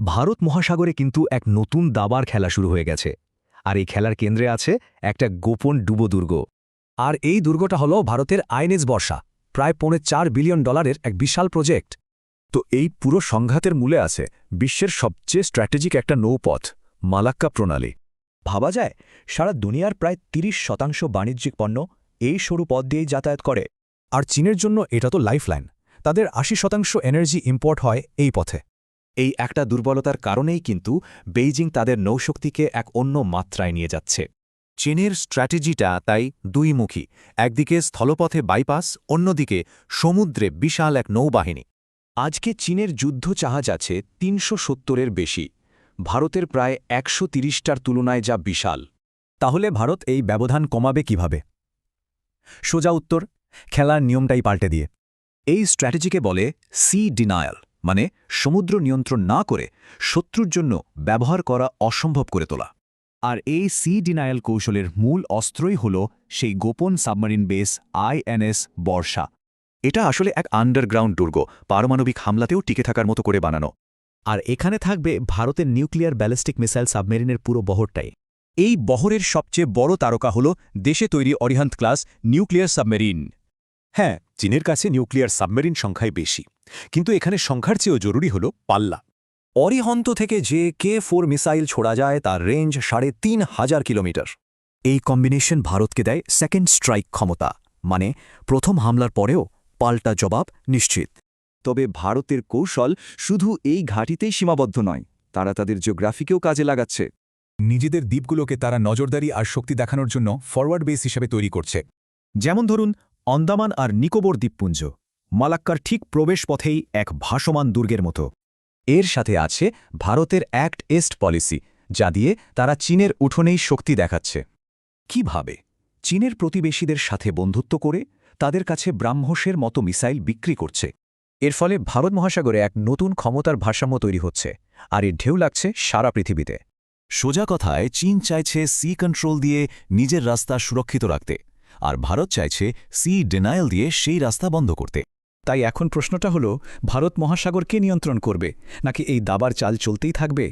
ভারত মহাসাগরে কিন্তু এক নতুন দাবার খেলা শুরু হয়ে গেছে। আর এই খেলার কেন্দ্রে আছে একটা গোপন ডুবো দুর্গ। আর এই দুর্গটা হল ভারতের আইএনএস বর্ষা, প্রায় $4 বিলিয়ন এক বিশাল প্রজেক্ট। তো এই পুরো সংঘাতের মূলে আছে বিশ্বের সবচেয়ে স্ট্র্যাটেজিক একটা নৌপথ, মালাক্কা প্রণালী। ভাবা যায় সারা দুনিয়ার প্রায় 30% বাণিজ্যিক পণ্য এই সরু পথ দিয়েই যাতায়াত করে। আর চীনের জন্য এটা তো লাইফলাইন। তাদের 80% এনার্জি ইম্পোর্ট হয় এই পথে। এই একটা দুর্বলতার কারণেই কিন্তু বেইজিং তাদের নৌশক্তিকে এক অন্য মাত্রায় নিয়ে যাচ্ছে। চীনের স্ট্র্যাটেজিটা তাই দুইমুখী, একদিকে স্থলপথে বাইপাস, অন্যদিকে সমুদ্রে বিশাল এক নৌবাহিনী। আজকে চীনের যুদ্ধ জাহাজ আছে 370-এর বেশি, ভারতের প্রায় 130টার তুলনায় যা বিশাল। তাহলে ভারত এই ব্যবধান কমাবে কিভাবে? সোজা উত্তর, খেলার নিয়মটাই পাল্টে দিয়ে। এই স্ট্র্যাটেজিকে বলে সি ডিনায়াল, মানে সমুদ্র নিয়ন্ত্রণ না করে শত্রুর জন্য ব্যবহার করা অসম্ভব করে তোলা। আর এই সি ডিনায়াল কৌশলের মূল অস্ত্রই হল সেই গোপন সাবমারিন বেস আইএনএস বর্ষা। এটা আসলে এক আন্ডারগ্রাউন্ড দুর্গ, পারমাণবিক হামলাতেও টিকে থাকার মতো করে বানানো। আর এখানে থাকবে ভারতের নিউক্লিয়ার ব্যালিস্টিক মিসাইল সাবমেরিনের পুরো বহরটাই। এই বহরের সবচেয়ে বড় তারকা হল দেশে তৈরি অরিহান্ত ক্লাস নিউক্লিয়ার সাবমেরিন। হ্যাঁ, চীনের কাছে নিউক্লিয়ার সাবমেরিন সংখ্যায় বেশি, কিন্তু এখানে সংখ্যার চেয়েও জরুরি হল পাল্লা। অরিহন্ত থেকে যে K4 মিসাইল ছোড়া যায় তার রেঞ্জ ৩,৫০০ কিলোমিটার। এই কম্বিনেশন ভারতকে দেয় সেকেন্ড স্ট্রাইক ক্ষমতা, মানে প্রথম হামলার পরেও পাল্টা জবাব নিশ্চিত। তবে ভারতের কৌশল শুধু এই ঘাঁটিতেই সীমাবদ্ধ নয়, তারা তাদের জিওগ্রাফিকেও কাজে লাগাচ্ছে। নিজেদের দ্বীপগুলোকে তারা নজরদারি আর শক্তি দেখানোর জন্য ফরওয়ার্ড বেস হিসেবে তৈরি করছে। যেমন ধরুন আন্দামান আর নিকোবর দ্বীপপুঞ্জ, মালাক্কার ঠিক প্রবেশপথেই এক ভাসমান দুর্গের মতো। এর সাথে আছে ভারতের অ্যাক্ট ইস্ট পলিসি, যা দিয়ে তারা চীনের উঠোনেই শক্তি দেখাচ্ছে। কিভাবে? চীনের প্রতিবেশীদের সাথে বন্ধুত্ব করে তাদের কাছে ব্রাহ্মসের মতো মিসাইল বিক্রি করছে। এর ফলে ভারত মহাসাগরে এক নতুন ক্ষমতার ভারসাম্য তৈরি হচ্ছে, আর এর ঢেউ লাগছে সারা পৃথিবীতে। সোজা কথায় চীন চাইছে সি কন্ট্রোল দিয়ে নিজের রাস্তা সুরক্ষিত রাখতে, আর ভারত চাইছে সি ডিনায়াল দিয়ে সেই রাস্তা বন্ধ করতে। তাই এখন প্রশ্নটা হলো, ভারত মহাসাগর কে নিয়ন্ত্রণ করবে, নাকি এই দাবার চাল চলতেই থাকবে?